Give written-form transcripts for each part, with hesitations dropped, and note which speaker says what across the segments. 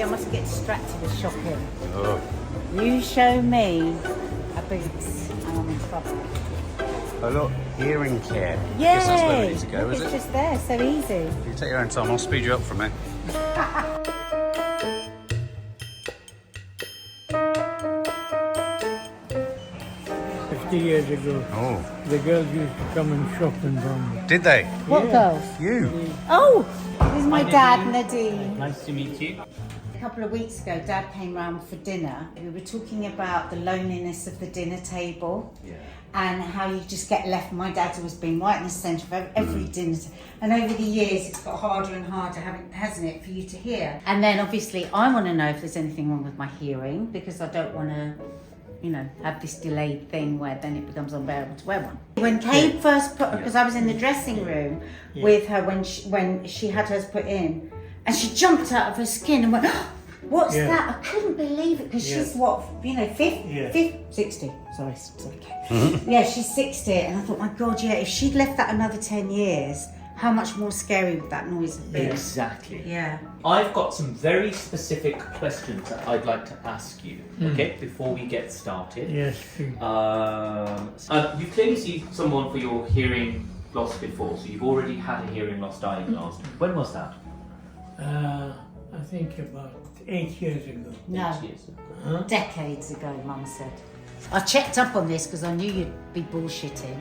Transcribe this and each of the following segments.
Speaker 1: I must get distracted with shopping.
Speaker 2: Oh.
Speaker 1: You show me a Boots and I'm in trouble.
Speaker 2: Oh look, hearing care.
Speaker 1: Yay!
Speaker 2: I guess that's where we need to go, is
Speaker 1: It's
Speaker 2: it?
Speaker 1: just there, so easy.
Speaker 2: You take your own time, I'll speed you up from it.
Speaker 3: Years ago, the girls used to come and shop in Bromley.
Speaker 2: Did they?
Speaker 1: What girls?
Speaker 2: You?
Speaker 1: Oh, this is my dad, Nadine.
Speaker 4: Nice to meet you.
Speaker 1: A couple of weeks ago, Dad came round for dinner. We were talking about the loneliness of the dinner table and how you just get left. My dad's always been right in the centre of every dinner. And over the years, it's got harder and harder, hasn't it, for you to hear? And then obviously, I want to know if there's anything wrong with my hearing because I don't want to, you know, have this delayed thing where then it becomes unbearable to wear one. When Kate first put, because I was in the dressing room with her when she had hers put in, and she jumped out of her skin and went, oh, what's that? I couldn't believe it because she's what, you know, 60. Sorry, Kate. Yeah, she's 60, and I thought, my God, if she'd left that another 10 years, how much more scary would that noise have been?
Speaker 4: Exactly.
Speaker 1: Yeah.
Speaker 4: I've got some very specific questions that I'd like to ask you, okay, before we get started.
Speaker 3: Yes, please.
Speaker 4: You've clearly seen someone for your hearing loss before, so you've already had a hearing loss diagnosed. When was that?
Speaker 3: I think about 8 years ago.
Speaker 1: No,
Speaker 4: 8 years ago.
Speaker 1: decades ago, Mum said. I checked up on this because I knew you'd be bullshitting.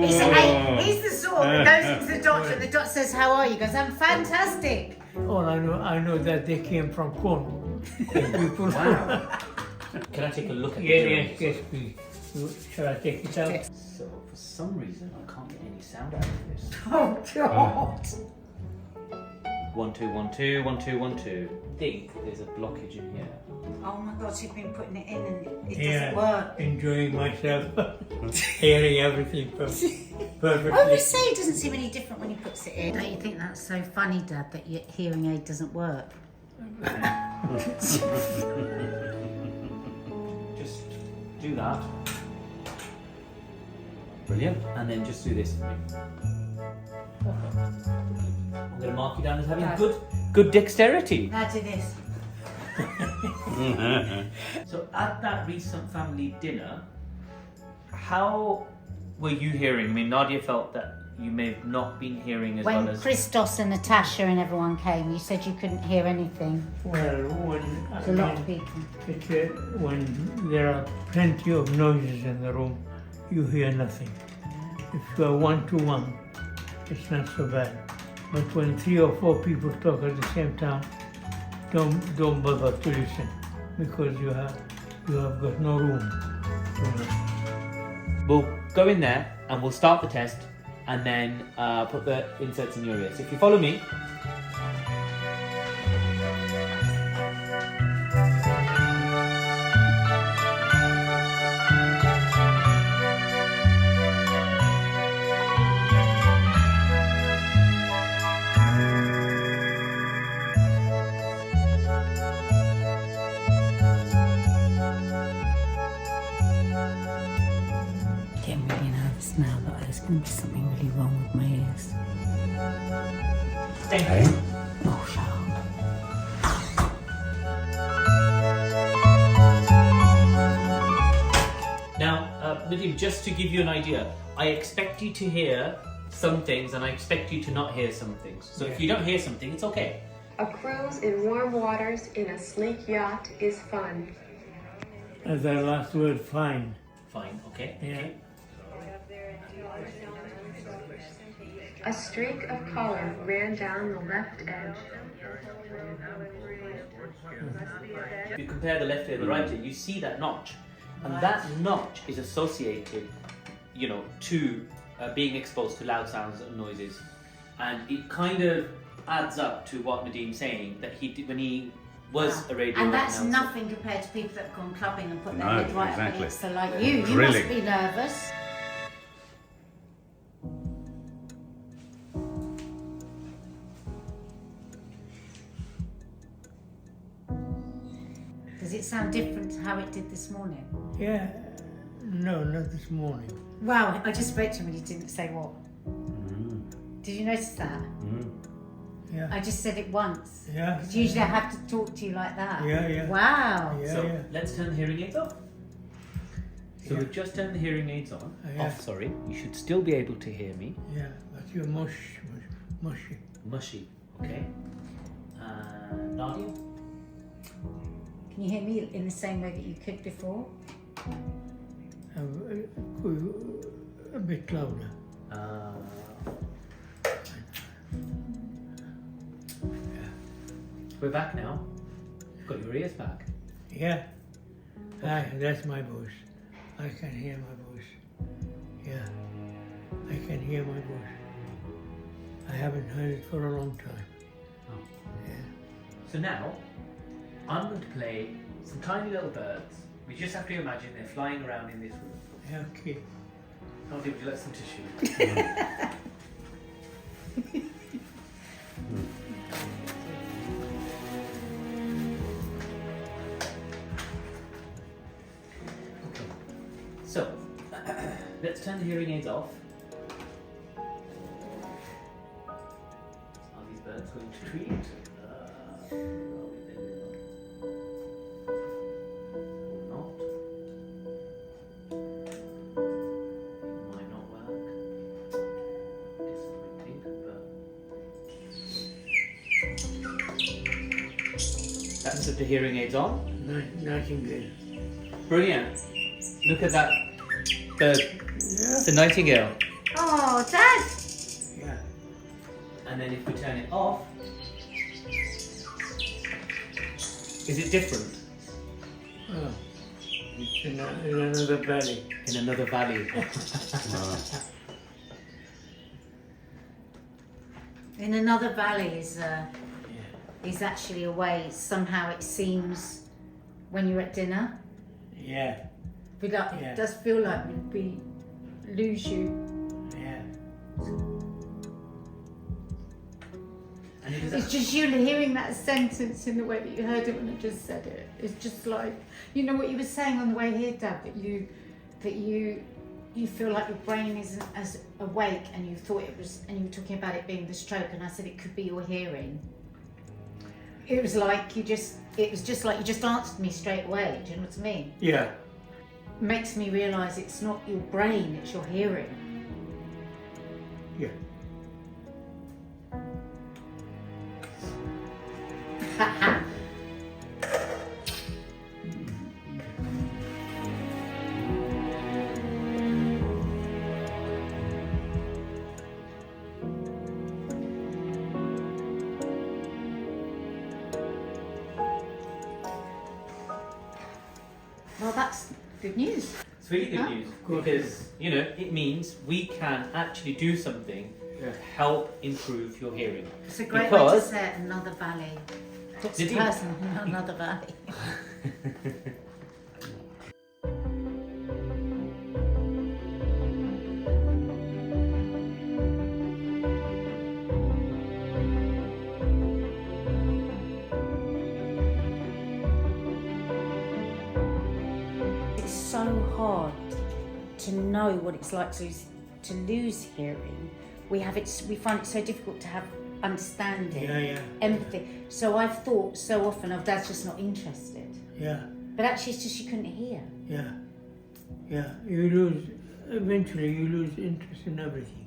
Speaker 1: He said, hey, he's the sort that goes into the doctor and the doctor says, how are you? He goes, I'm fantastic.
Speaker 3: All I know that they came from Cornwall. People.
Speaker 4: Wow. Can I take a look at the
Speaker 3: Yes,
Speaker 4: hearing?
Speaker 3: yes, please. Shall I take it out?
Speaker 4: So, for some reason, I can't get any sound out of this.
Speaker 1: Oh, God.
Speaker 4: 1 2 1 2 1 2 1 2. I think there's a blockage in here.
Speaker 1: Oh, my God, you've been putting it in and it
Speaker 3: Yeah,
Speaker 1: doesn't work.
Speaker 3: enjoying myself, hearing everything perfectly.
Speaker 1: I always say it doesn't seem any different when he puts it in. Don't you think that's so funny, Dad, that your hearing aid doesn't work?
Speaker 4: Just do that. Brilliant. And then just do this for me. Perfect. I'm going to mark you down as having good dexterity.
Speaker 1: Now do this.
Speaker 4: So at that recent family dinner, how were you hearing? I mean, Nadia felt that you may have not been hearing as
Speaker 1: When
Speaker 4: well as...
Speaker 1: Christos and Natasha and everyone came, you said you couldn't hear anything.
Speaker 3: Well,
Speaker 1: There's a lot of people.
Speaker 3: When there are plenty of noises in the room, you hear nothing. If you are 1-to-1, it's not so bad. But when 3 or 4 people talk at the same time, don't bother to listen because you have got no room.
Speaker 4: We'll go in there and we'll start the test and then put the inserts in your ears. So if you follow me.
Speaker 1: Getting really nervous now that there's going to be something really wrong with my ears.
Speaker 2: Hey?
Speaker 1: Oh, shut up.
Speaker 4: Now, Nadim, just to give you an idea, I expect you to hear some things and I expect you to not hear some things. So if you don't hear something, it's okay.
Speaker 5: A cruise in warm waters in a sleek yacht is fun.
Speaker 3: As our last word, fine.
Speaker 4: Fine, okay.
Speaker 3: Yeah.
Speaker 5: A streak of color ran down the left edge.
Speaker 4: If you compare the left ear and the right ear, you see that notch. And that notch is associated, you know, to being exposed to loud sounds and noises. And it kind of adds up to what Nadim's saying, that he did when he was a radio
Speaker 1: And that's
Speaker 4: announcer.
Speaker 1: nothing compared to people that have gone clubbing and put their
Speaker 2: No,
Speaker 1: head right up
Speaker 2: exactly.
Speaker 1: against the like you. You
Speaker 2: Drilling.
Speaker 1: must be nervous. Does it sound different to how it did this morning?
Speaker 3: Yeah. No, not this morning.
Speaker 1: Wow, I just spoke to him and he didn't say what. Did you notice that?
Speaker 3: Yeah.
Speaker 1: I just said it once.
Speaker 3: Yeah.
Speaker 1: Because usually I have to talk to you like that.
Speaker 3: Yeah, yeah.
Speaker 1: Wow.
Speaker 3: Yeah,
Speaker 4: So
Speaker 3: yeah.
Speaker 4: let's turn the hearing aids off. So
Speaker 3: Yeah.
Speaker 4: we've just turned the hearing aids on.
Speaker 3: Yeah.
Speaker 4: Off, sorry. You should still be able to hear me.
Speaker 3: Yeah, but you're mushy.
Speaker 4: Mushy. Okay. Nadia?
Speaker 1: Can you hear me in the same way that you could before?
Speaker 3: A bit louder.
Speaker 4: We're back now. You've got your ears back.
Speaker 3: Yeah. That's my voice. I can hear my voice. Yeah. I can hear my voice. I haven't heard it for a long time.
Speaker 4: Oh.
Speaker 3: Yeah.
Speaker 4: So now, I'm going to play some tiny little birds. We just have to imagine they're flying around in this room.
Speaker 3: Yeah, okay.
Speaker 4: Nadia, would you like some tissue? Okay. So, let's turn the hearing aids off. Are these birds going to treat? That's the hearing aids on.
Speaker 3: Nightingale.
Speaker 4: Brilliant. Look at that bird.
Speaker 3: Yeah.
Speaker 4: It's a nightingale.
Speaker 1: Oh, Dad!
Speaker 3: Yeah.
Speaker 4: And then if we turn it off, is it different?
Speaker 3: Oh, it's in another valley.
Speaker 4: In another valley.
Speaker 1: In another valley is actually a way, somehow it seems, when you're at dinner.
Speaker 3: Yeah.
Speaker 1: But like,
Speaker 3: Yeah.
Speaker 1: it does feel like we lose you.
Speaker 3: Yeah.
Speaker 4: And it is
Speaker 1: It's just you hearing that sentence in the way that you heard it when I just said it. It's just like, you know what you were saying on the way here, Dad, that you feel like your brain isn't as awake, and you thought it was, and you were talking about it being the stroke, and I said it could be your hearing. It was like it was just like you just answered me straight away. Do you know what I mean?
Speaker 3: Yeah.
Speaker 1: Makes me realise it's not your brain, it's your hearing.
Speaker 3: Yeah.
Speaker 1: Well, that's good news.
Speaker 4: It's really good
Speaker 1: Huh?
Speaker 4: news because, you know, it means we can actually do something to help improve your hearing.
Speaker 1: It's a great way to
Speaker 4: Because-
Speaker 1: say it, another valley. What's
Speaker 4: Did
Speaker 1: the
Speaker 4: you-
Speaker 1: person in another valley? It's so hard to know what it's like to lose hearing. We find it so difficult to have understanding,
Speaker 3: Yeah.
Speaker 1: empathy. So I've thought so often, oh, Dad's just not interested.
Speaker 3: Yeah.
Speaker 1: But actually, it's just you couldn't hear.
Speaker 3: Yeah. Yeah. Eventually you lose interest in everything.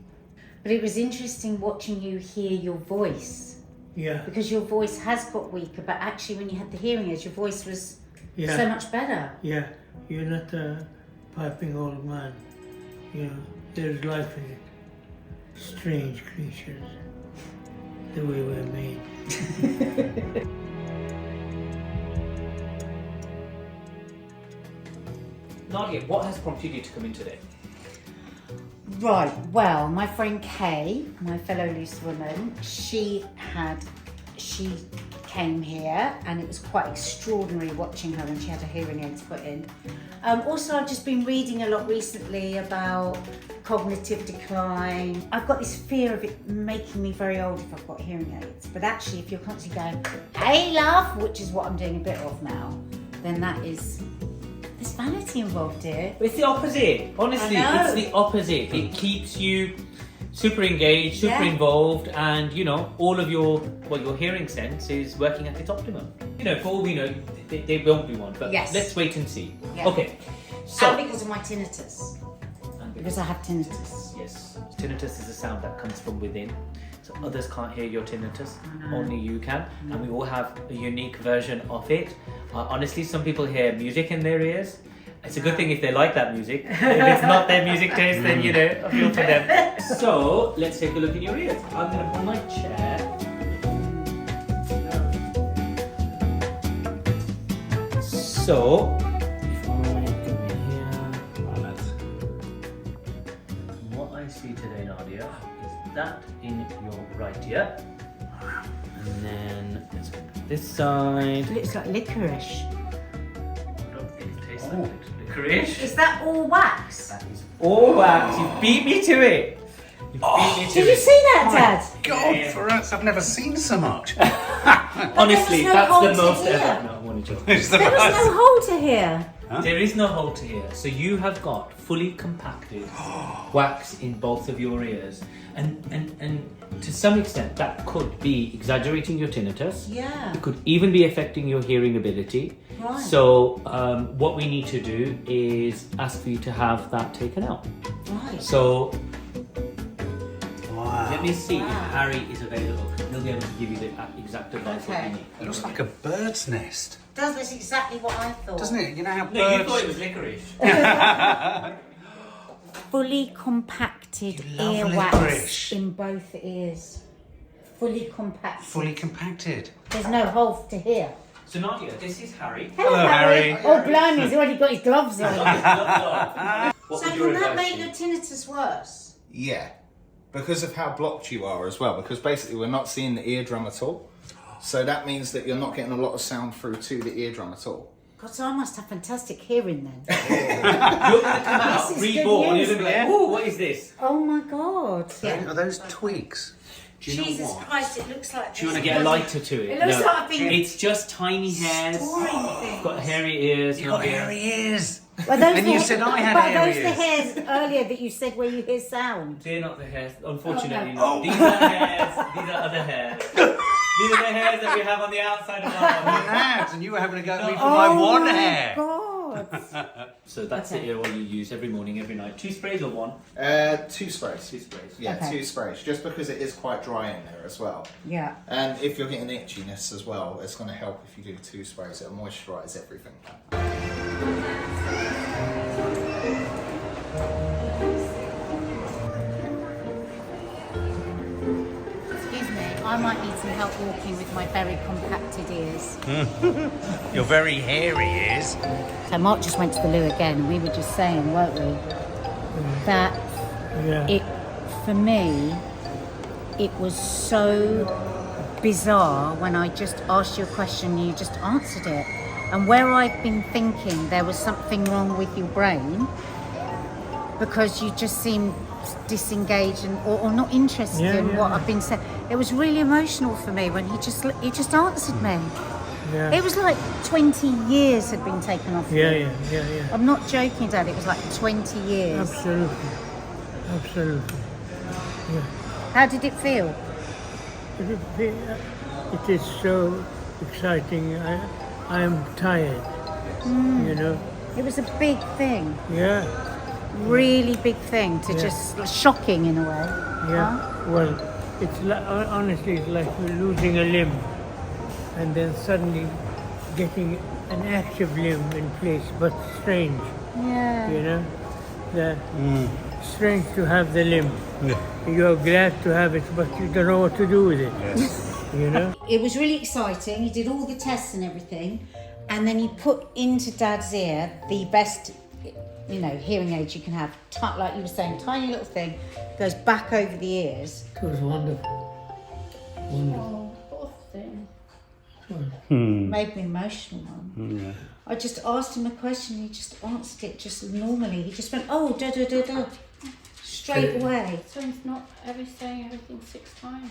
Speaker 1: But it was interesting watching you hear your voice,
Speaker 3: Yeah.
Speaker 1: because your voice has got weaker, but actually when you had the hearing aids, your voice was
Speaker 3: Yeah.
Speaker 1: so much better.
Speaker 3: Yeah. You're not a piping old man. You know, there's life in it. Strange creatures. The way we're made.
Speaker 4: Nadia, what has prompted you to come in today?
Speaker 1: Right, well, my friend Kay, my fellow loose woman, she came here, and it was quite extraordinary watching her when she had her hearing aids put in. Also, I've just been reading a lot recently about cognitive decline. I've got this fear of it making me very old if I've got hearing aids, but actually if you're constantly going, hey love, which is what I'm doing a bit of now, then there's vanity involved here.
Speaker 4: It's the opposite. Honestly,
Speaker 1: I know.
Speaker 4: it's the opposite. It keeps you super engaged, super
Speaker 1: Yeah.
Speaker 4: involved, and you know, all of your hearing sense is working at its optimum. You know, for all we know, they won't be one, but
Speaker 1: Yes.
Speaker 4: let's wait and see.
Speaker 1: Yeah.
Speaker 4: Okay, so
Speaker 1: And because of my tinnitus. Because I have tinnitus.
Speaker 4: yes, tinnitus is a sound that comes from within. So others can't hear your tinnitus, only you can, and we all have a unique version of it. Honestly, some people hear music in their ears. It's a good thing if they like that music. If it's not their music taste, then you know, I feel for them. So let's take a look in your ears. I'm going to put my chair. So if I go in here, what I see today, Nadia, is that in your right ear, and then let's go to this side.
Speaker 1: It looks like licorice.
Speaker 4: I don't think it tastes like licorice.
Speaker 1: Is that all wax?
Speaker 4: That is all wax. You beat me to it. You beat me to
Speaker 1: Did
Speaker 4: it.
Speaker 1: you see that, Dad?
Speaker 2: God, for us, I've never seen so much.
Speaker 4: Honestly,
Speaker 1: no
Speaker 4: that's
Speaker 1: hole
Speaker 4: the
Speaker 1: to
Speaker 4: most
Speaker 1: hear.
Speaker 4: ever. No, I'm only joking.
Speaker 2: It's the
Speaker 1: There was
Speaker 2: best.
Speaker 1: no hole to hear.
Speaker 4: There is no hole to hear. So you have got fully compacted wax in both of your ears. And to some extent that could be exaggerating your tinnitus.
Speaker 1: Yeah.
Speaker 4: It could even be affecting your hearing ability.
Speaker 1: Right.
Speaker 4: So what we need to do is ask for you to have that taken out.
Speaker 1: Right.
Speaker 4: So
Speaker 2: Wow.
Speaker 4: let me see if Harry is available. He'll be able to give you the exact advice that you
Speaker 1: Okay.
Speaker 4: need.
Speaker 2: It looks like a bird's nest,
Speaker 1: Does this exactly what I thought?
Speaker 2: doesn't it? You know how
Speaker 4: No, you
Speaker 2: birds...
Speaker 4: thought it was licorice.
Speaker 1: Fully compacted
Speaker 2: You love
Speaker 1: earwax
Speaker 2: licorice.
Speaker 1: in both ears. Fully compacted.
Speaker 2: Fully compacted.
Speaker 1: There's no hole to hear.
Speaker 4: So Nadia, this is Harry.
Speaker 2: Hello, Harry.
Speaker 1: Oh, blimey, he's already got his gloves on.
Speaker 4: What
Speaker 1: So
Speaker 4: would your
Speaker 1: can that
Speaker 4: advice
Speaker 1: make
Speaker 4: be?
Speaker 1: your tinnitus worse?
Speaker 6: Yeah, because of how blocked you are as well, because basically we're not seeing the eardrum at all. So that means that you're not getting a lot of sound through to the eardrum at all.
Speaker 1: God, so I must have fantastic hearing then.
Speaker 4: You're going to come out
Speaker 1: This is good
Speaker 4: reborn.
Speaker 1: news.
Speaker 4: You're going to be like, ooh, what is this?
Speaker 1: Oh my God.
Speaker 2: Are those twigs?
Speaker 4: Do you know
Speaker 1: Jesus
Speaker 4: what?
Speaker 1: Christ, it looks like.
Speaker 4: Do you want to get a lighter to it?
Speaker 1: It looks like I've been
Speaker 4: It's just tiny hairs.
Speaker 1: storing things.
Speaker 4: You've got hairy ears.
Speaker 2: You got
Speaker 4: Nadia.
Speaker 2: hairy ears.
Speaker 1: Well, those
Speaker 2: And
Speaker 1: the-
Speaker 2: you said I had
Speaker 1: but
Speaker 2: hairy
Speaker 1: those the hairs earlier that you said where you hear sound.
Speaker 4: They're not the hairs, unfortunately.
Speaker 1: Oh,
Speaker 4: not. These are hairs. These are other hairs. These are the hairs that we have on the outside of our body.
Speaker 2: Lads, and you were having a go at me for my one hair.
Speaker 1: God.
Speaker 4: So that's
Speaker 1: Okay.
Speaker 4: the ear oil you use every morning, every night. 2 sprays or 1?
Speaker 6: 2 sprays.
Speaker 4: 2 sprays.
Speaker 6: Yeah,
Speaker 1: Okay.
Speaker 6: 2 sprays, just because it is quite dry in there as well.
Speaker 1: Yeah.
Speaker 6: And if you're getting itchiness as well, it's going to help if you do 2 sprays. It'll moisturise everything.
Speaker 1: Excuse me, I might need some help walking with my very compacted ears.
Speaker 2: Your very hairy ears.
Speaker 1: So Mark just went to the loo again, and we were just saying, weren't we, that
Speaker 3: Yeah.
Speaker 1: it, for me, it was so bizarre when I just asked you a question and you just answered it. And where I've been thinking there was something wrong with your brain, because you just seemed disengaged and or not interested
Speaker 3: Yeah,
Speaker 1: in
Speaker 3: yeah,
Speaker 1: what
Speaker 3: yeah.
Speaker 1: I've been saying. It was really emotional for me when he just answered me.
Speaker 3: Yeah.
Speaker 1: It was like 20 years had been taken off
Speaker 3: Yeah,
Speaker 1: me.
Speaker 3: yeah.
Speaker 1: I'm not joking, Dad. It was like 20 years.
Speaker 3: Absolutely. Yeah.
Speaker 1: How did it feel?
Speaker 3: It is so exciting. I am tired. You know.
Speaker 1: It was a big thing,
Speaker 3: Yeah.
Speaker 1: really big thing to
Speaker 3: Yeah.
Speaker 1: just shocking in a way.
Speaker 3: Yeah.
Speaker 1: Huh?
Speaker 3: Well, it's honestly it's like you're losing a limb, and then suddenly getting an active limb in place, but strange.
Speaker 1: Yeah.
Speaker 3: You know, that strange to have the limb. You're glad to have it, but you don't know what to do with it. You know.
Speaker 1: It was really exciting. He did all the tests and everything, and then he put into Dad's ear the best, hearing aid you can have. Like you were saying, tiny little thing, goes back over the ears.
Speaker 3: It was wonderful. Wonderful.
Speaker 1: Oh, poor thing. Made me emotional, Mum. I just asked him a question, he just answered it just normally. He just went, oh, da da da da, straight away.
Speaker 7: So it's not saying everything 6 times.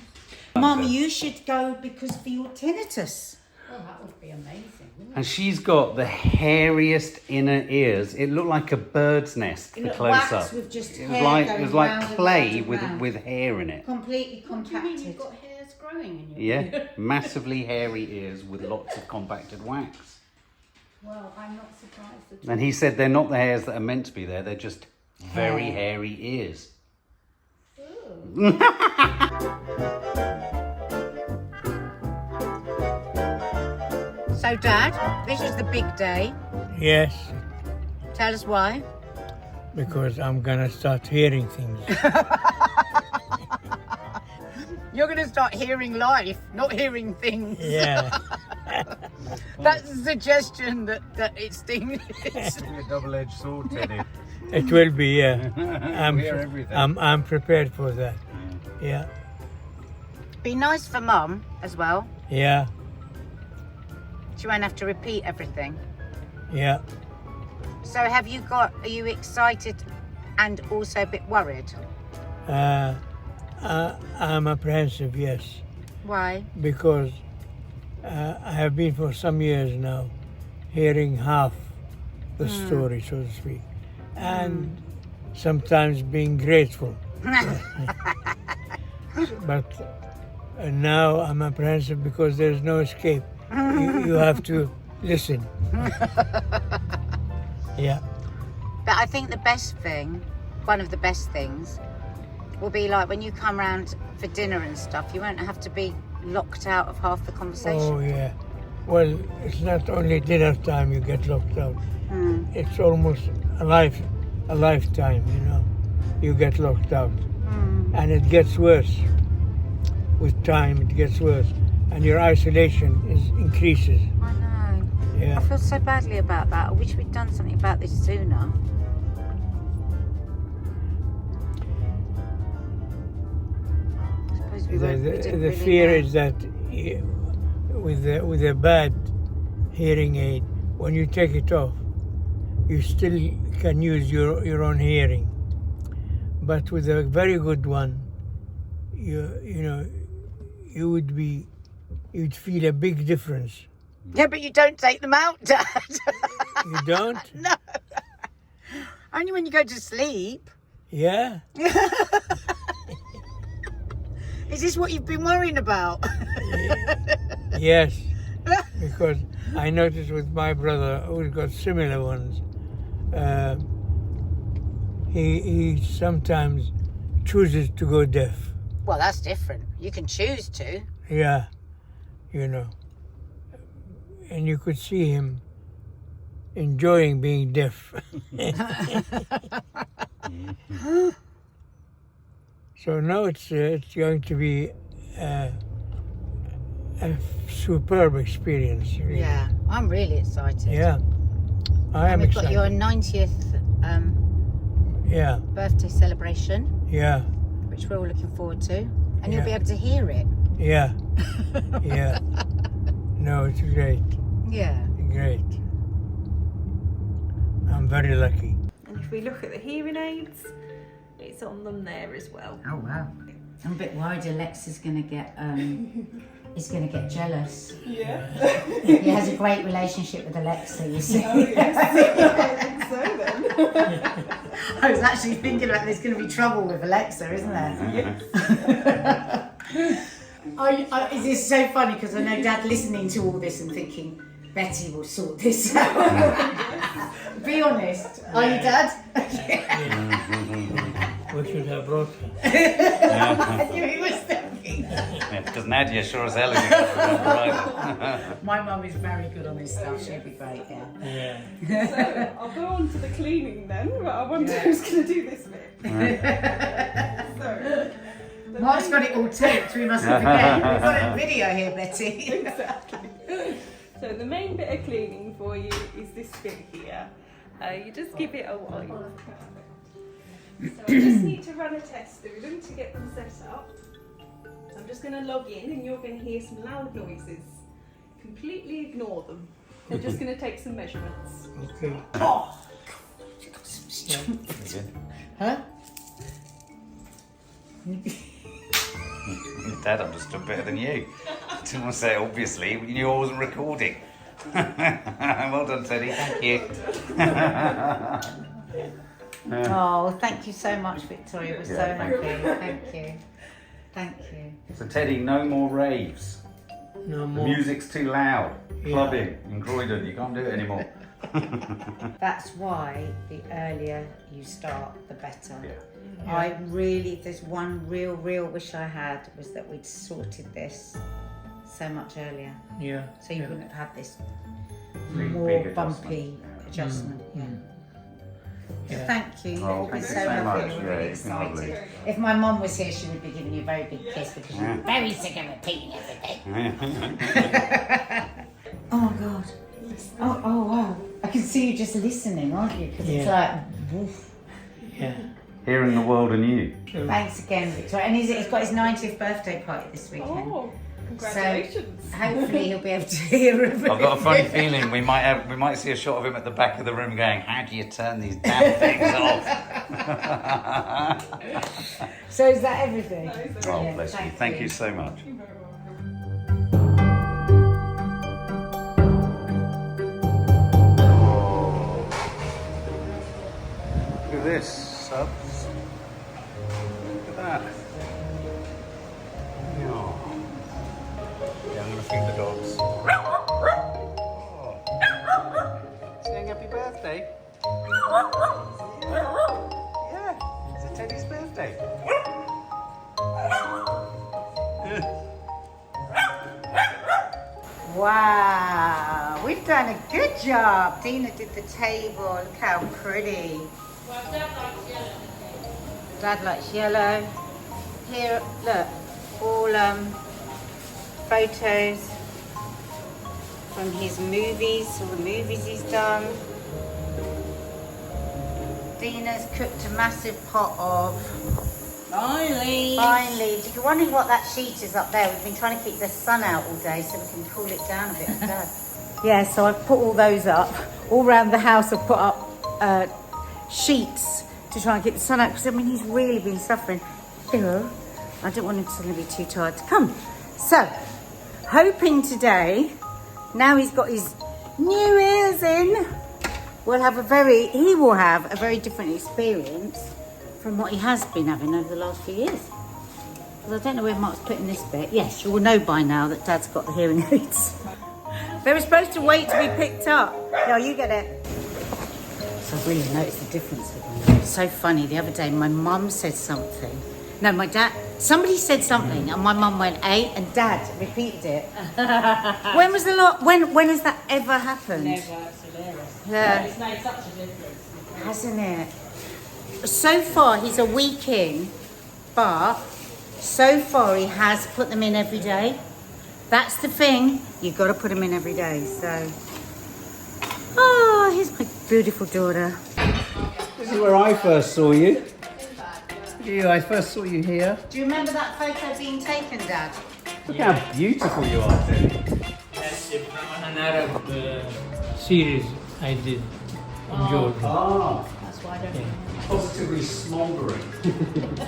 Speaker 1: Mum, you should go because for your tinnitus. Oh, that would be amazing, wouldn't
Speaker 2: And she's got the hairiest inner ears. It looked like a bird's nest, the close up.
Speaker 1: With just
Speaker 2: It
Speaker 1: hair
Speaker 2: was
Speaker 1: going
Speaker 2: like
Speaker 1: round and
Speaker 2: clay
Speaker 1: round and round.
Speaker 2: with hair in it.
Speaker 1: Completely compacted.
Speaker 5: You've got hairs growing in your
Speaker 2: Yeah, massively hairy ears with lots of compacted wax.
Speaker 1: Well, I'm not surprised at all.
Speaker 2: And he said they're not the hairs that are meant to be there, they're just very hairy ears.
Speaker 1: So, Dad, this is the big day.
Speaker 3: Yes,
Speaker 1: Tell us why.
Speaker 3: because I'm gonna start hearing things.
Speaker 1: You're going to start hearing life, not hearing things.
Speaker 3: Yeah.
Speaker 1: That's the suggestion that it's things.
Speaker 2: A double-edged sword, Teddy.
Speaker 3: It will be, yeah.
Speaker 2: We hear everything.
Speaker 3: I'm prepared for that. Yeah.
Speaker 1: Be nice for Mum as well.
Speaker 3: Yeah.
Speaker 1: She won't have to repeat everything.
Speaker 3: Yeah.
Speaker 1: So are you excited and also a bit worried?
Speaker 3: I'm apprehensive, yes,
Speaker 1: Why?
Speaker 3: because I have been for some years now hearing half the story, so to speak, and sometimes being grateful. But now I'm apprehensive because there's no escape. You have to listen. Yeah.
Speaker 1: But I think the best thing, one of the best things, will be like when you come round for dinner and stuff, you won't have to be locked out of half the conversation.
Speaker 3: Oh, yeah. Well, it's not only dinner time you get locked out. It's almost a lifetime, you know. You get locked out. And it gets worse. With time, it gets worse. And your isolation increases.
Speaker 1: I know.
Speaker 3: Yeah.
Speaker 1: I feel so badly about that. I wish we'd done something about this sooner. I suppose we didn't
Speaker 3: The
Speaker 1: really
Speaker 3: fear
Speaker 1: know.
Speaker 3: is that with a bad hearing aid, when you take it off, you still can use your own hearing. But with a very good one, you'd feel a big difference.
Speaker 1: Yeah, but you don't take them out, Dad.
Speaker 3: You don't?
Speaker 1: No. Only when you go to sleep.
Speaker 3: Yeah.
Speaker 1: Is this what you've been worrying about?
Speaker 3: Yes. Because I noticed with my brother, who's got similar ones, he sometimes chooses to go deaf.
Speaker 1: Well, that's different. You can choose to.
Speaker 3: Yeah, you know. And you could see him enjoying being deaf. So now it's going to be a superb experience. Really.
Speaker 1: Yeah, I'm really excited.
Speaker 3: Yeah, I am
Speaker 1: And we've got
Speaker 3: excited.
Speaker 1: your 90th
Speaker 3: Yeah,
Speaker 1: birthday celebration,
Speaker 3: yeah,
Speaker 1: which we're all looking forward to. And you'll
Speaker 3: Yeah.
Speaker 1: be able to hear it.
Speaker 3: yeah, yeah. No, it's great,
Speaker 1: Yeah.
Speaker 3: great. I'm very lucky.
Speaker 7: And if we look at the hearing aids, it's on them there as well.
Speaker 1: Oh, wow. I'm a bit worried Alexa's going to get jealous.
Speaker 7: Yeah.
Speaker 1: He has a great relationship with Alexa, you see.
Speaker 7: Oh, yes. I think so then.
Speaker 1: I was actually thinking about there's going to be trouble with Alexa, isn't there? It is so funny because I know Dad listening to all this and thinking, Betty will sort this out. Be honest. Are you, Dad?
Speaker 3: We should have brought her.
Speaker 1: I knew he was thinking.
Speaker 2: Yeah, because Nadia sure as hell isn't going to remember either.
Speaker 1: My mum is very good on this stuff. She'll be great, yeah.
Speaker 3: Yeah.
Speaker 7: So I'll go on to the cleaning then, but I wonder who's going to do this bit. So,
Speaker 1: Mark's got it all taped. We mustn't forget. We've got a video here, Betty.
Speaker 7: exactly. So the main bit of cleaning for you is this bit here. You just give it a while. So I just need to run a test through them to get them set up. So I'm just going to log in and you're going to hear some loud noises. Completely ignore them. They're just going to take some measurements.
Speaker 3: Okay.
Speaker 1: Oh, huh?
Speaker 2: Dad understood better than you. didn't want to say it, obviously. You knew I wasn't recording. Well done, Teddy. Thank you.
Speaker 1: Oh, thank you so much, Victoria. We're so happy. Thank you. Thank you.
Speaker 2: So, Teddy, no more raves.
Speaker 3: No
Speaker 2: The
Speaker 3: more.
Speaker 2: music's too loud.
Speaker 3: Yeah.
Speaker 2: Clubbing in Croydon. You can't do it anymore.
Speaker 1: That's why the earlier you start, the better.
Speaker 2: Yeah.
Speaker 1: I really, if there's one real wish I had, was that we'd sorted this so much earlier.
Speaker 3: Yeah.
Speaker 1: So you wouldn't have had this
Speaker 2: Big
Speaker 1: more
Speaker 2: adjustment.
Speaker 1: bumpy adjustment. Yeah.
Speaker 3: Yeah.
Speaker 1: Thank you.
Speaker 2: Oh,
Speaker 1: We're
Speaker 2: thank you
Speaker 1: so
Speaker 2: so
Speaker 1: happy.
Speaker 2: much.
Speaker 1: We're
Speaker 2: Yeah,
Speaker 1: really
Speaker 2: it's been lovely.
Speaker 1: excited. If my mum was here, she would be giving you a very big kiss because she's very sick of repeating everything. Oh God. Oh wow. I can see you just listening, aren't you? Because it's like, woof.
Speaker 3: Yeah.
Speaker 2: Hearing the world anew.
Speaker 1: Thanks again, Victoria. And he's got his 90th birthday party this weekend.
Speaker 7: Oh, congratulations.
Speaker 1: So hopefully he'll be able to hear it.
Speaker 2: I've got a funny feeling we might see a shot of him at the back of the room going, "How do you turn these damn things off?"
Speaker 1: So is that everything?
Speaker 2: Oh, bless you. Thank you so much. Look at this, subs. Look at that. Yeah. Yeah, I'm gonna feed the dogs. Oh. Saying happy birthday. Yeah, it's Teddy's birthday.
Speaker 1: Wow, we've done a good job. Dina did the table. Look how pretty. Dad likes yellow. Here, look, all photos from his movies, all the movies he's done. Dina's cooked a massive pot of vine leaves. If you're wondering what that sheet is up there, we've been trying to keep the sun out all day so we can cool it down a bit. Yeah, so I've put all those up. All around the house I've put up sheets to try and keep the sun out because I mean he's really been suffering. Ew. I don't want him to suddenly be too tired to come. So, hoping today, now he's got his new ears in, he will have a very different experience from what he has been having over the last few years. Because I don't know where Mark's putting this bit. Yes, you will know by now that Dad's got the hearing aids. They were supposed to wait to be picked up. No, you get it. So I've really noticed the difference with them. It's so funny. The other day, my mum said something. No, my dad. Somebody said something, and my mum went, "Eh?" and Dad repeated it. When was the lot? When has that ever happened?
Speaker 8: Never, it's hilarious.
Speaker 1: Yeah.
Speaker 8: It's made such a difference.
Speaker 1: Hasn't it? So far, he's a week in, but so far he has put them in every day. That's the thing. You've got to put them in every day. So, oh, here's my beautiful daughter.
Speaker 2: This is where I first saw you. I first saw you here.
Speaker 1: Do you remember that photo being taken, Dad?
Speaker 2: Look how beautiful you are, Teddy.
Speaker 3: That's an Arab series I did in Jordan.
Speaker 2: Ah,
Speaker 1: That's why I don't
Speaker 3: Yeah.
Speaker 2: positively smouldering.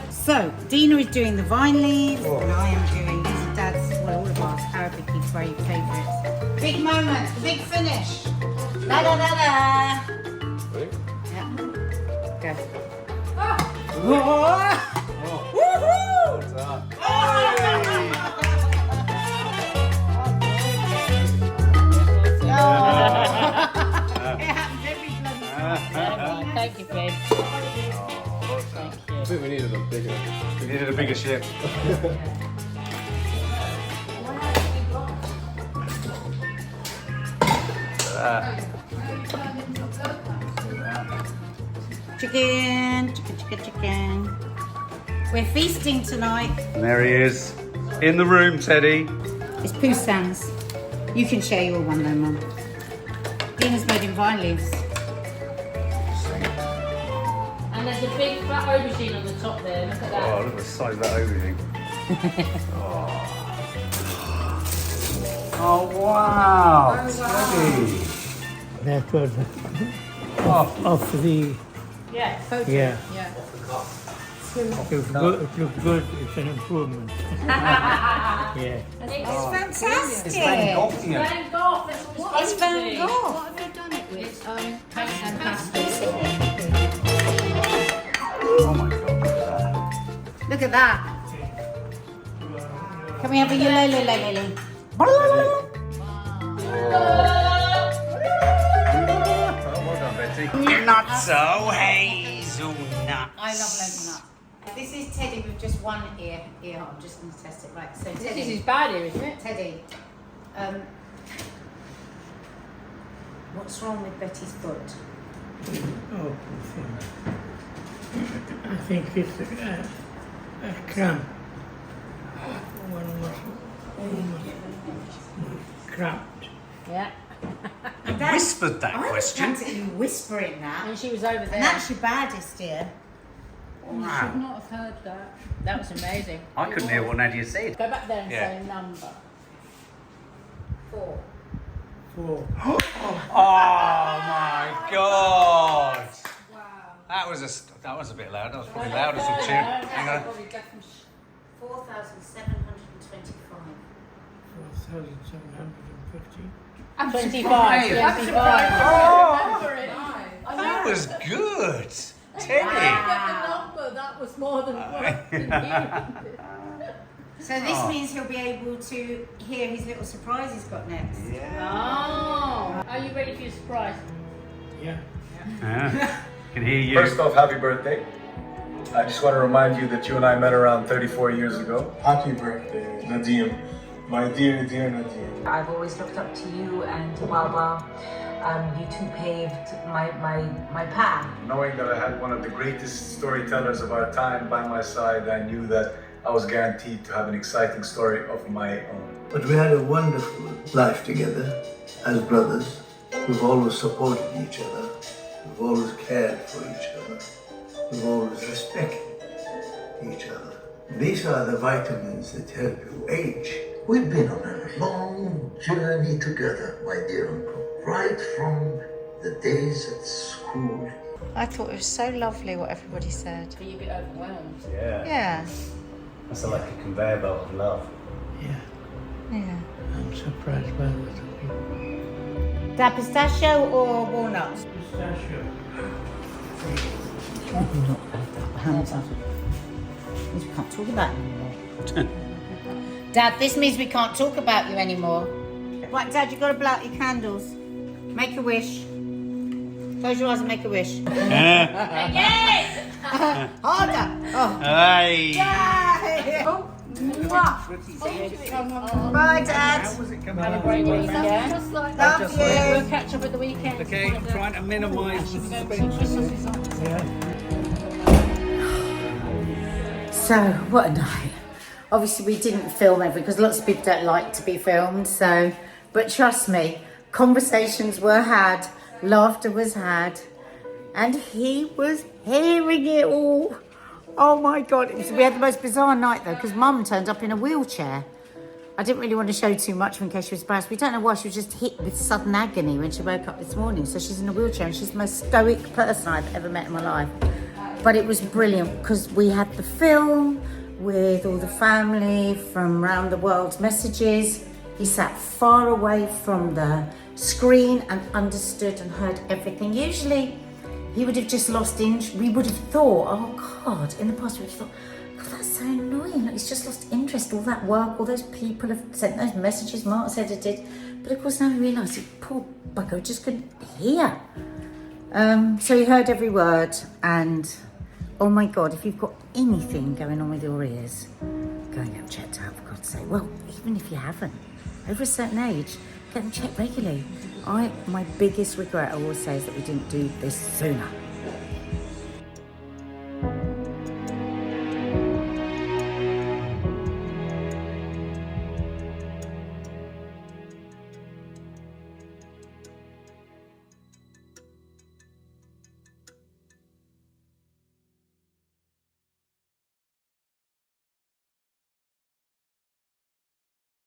Speaker 1: So, Dina is doing the vine leaves, and I am doing these are Dad's, well, all of our Arabic very favourites. Big moment, the big finish. Da da da da.
Speaker 6: Ready?
Speaker 1: Yeah. Go.
Speaker 8: Thank you, babe.
Speaker 6: I think we needed a bigger.
Speaker 2: We needed a bigger ship.
Speaker 1: Chicken, chicken, chicken, chicken. We're feasting tonight.
Speaker 2: And there he is. In the room, Teddy.
Speaker 1: It's poo stands. You can share your one though, Mum. Dina's made in vine leaves.
Speaker 8: And there's a big flat aubergine on the top there. Look at that.
Speaker 2: Oh, look at the size of that aubergine. Oh, wow. Teddy.
Speaker 3: That was off the
Speaker 8: Yeah.
Speaker 1: Photo.
Speaker 3: yeah.
Speaker 1: Yeah.
Speaker 3: It looks good. It's an improvement. Yeah.
Speaker 1: It's fantastic.
Speaker 2: It's Van Gogh here.
Speaker 8: Van Gogh, that's what
Speaker 1: It's Van Gogh.
Speaker 8: What have you done it with? Pastel.
Speaker 2: Oh my God.
Speaker 1: Look at that. Can we have a ukulele?
Speaker 2: Well done, Betty. Not so hazelnut.
Speaker 1: I love loading up. This is Teddy with just one ear. I'm just going to test it. Right, so
Speaker 8: This
Speaker 1: Teddy.
Speaker 8: is his bad ear, isn't it?
Speaker 1: Teddy, what's wrong with Betty's foot?
Speaker 3: Oh, poor thing. I think it's a cramp. One muscle cramped.
Speaker 8: Yeah.
Speaker 2: Whispered that
Speaker 1: I was
Speaker 2: question.
Speaker 1: practically whispering that.
Speaker 8: And she was over there.
Speaker 1: And that's your baddest ear.
Speaker 8: You should not have heard that. That was amazing.
Speaker 2: I couldn't hear what Nadia said.
Speaker 8: Go back there and
Speaker 2: Yeah.
Speaker 8: say number. 4.
Speaker 3: 4.
Speaker 2: Oh my God!
Speaker 8: Wow.
Speaker 2: That was a bit loud. That was probably loud as a tune. Hang on.
Speaker 1: 4,725.
Speaker 3: 4,750.
Speaker 8: 25. 25.
Speaker 2: That was good, Teddy.
Speaker 8: The number, that was more than what
Speaker 1: So this means he'll be able to hear his little surprise he's got next.
Speaker 8: Oh. Are you ready for your surprise?
Speaker 3: Yeah.
Speaker 2: Can hear you.
Speaker 9: First off, happy birthday. I just want to remind you that you and I met around 34 years ago. Happy birthday, Nadia. My dear, dear Nadia.
Speaker 10: I've always looked up to you and to Baba. You two paved my path.
Speaker 9: Knowing that I had one of the greatest storytellers of our time by my side, I knew that I was guaranteed to have an exciting story of my own.
Speaker 11: But we had a wonderful life together as brothers. We've always supported each other. We've always cared for each other. We've always respected each other. These are the vitamins that help you age.
Speaker 12: We've been on a long journey together, my dear uncle, right from the days at school.
Speaker 1: I thought it was so lovely what everybody said.
Speaker 8: Are you a bit overwhelmed?
Speaker 2: Yeah.
Speaker 1: Yeah.
Speaker 2: That's like a conveyor belt of love.
Speaker 3: Yeah.
Speaker 1: Yeah.
Speaker 3: I'm surprised by that.
Speaker 1: That pistachio or walnuts?
Speaker 3: Pistachio.
Speaker 1: Hands up. We can't talk about it anymore. Dad, this means we can't talk about you anymore. Right, Dad, you've got to blow out your candles. Make a wish. Close your eyes and make a wish.
Speaker 8: Yes!
Speaker 1: Harder. Oh.
Speaker 2: Hey.
Speaker 1: Yay. Oh. Mwah. Bye, Dad.
Speaker 2: How was it coming
Speaker 8: Have a
Speaker 2: out?
Speaker 8: great weekend.
Speaker 1: Love you.
Speaker 8: We'll catch up at the weekend.
Speaker 2: Okay, trying to minimise the
Speaker 1: So, what a night. Obviously, we didn't film everything because lots of people don't like to be filmed. So, but trust me, conversations were had, laughter was had, and he was hearing it all. Oh my God. We had the most bizarre night though because Mum turned up in a wheelchair. I didn't really want to show too much in case she was embarrassed. We don't know why she was just hit with sudden agony when she woke up this morning. So she's in a wheelchair and she's the most stoic person I've ever met in my life. But it was brilliant because we had the film with all the family from around the world's messages. He sat far away from the screen and understood and heard everything. Usually he would have just lost interest. We would have thought, oh God, in the past we would have thought, God, that's so annoying. Like, he's just lost interest. All that work, all those people have sent those messages Mark's edited. But of course now he realised, he poor bugger just couldn't hear. So he heard every word and oh my God, if you've got anything going on with your ears, go and get them checked out, for God's sake. Well, even if you haven't, over a certain age, get them checked regularly. My biggest regret, I always say, is that we didn't do this sooner.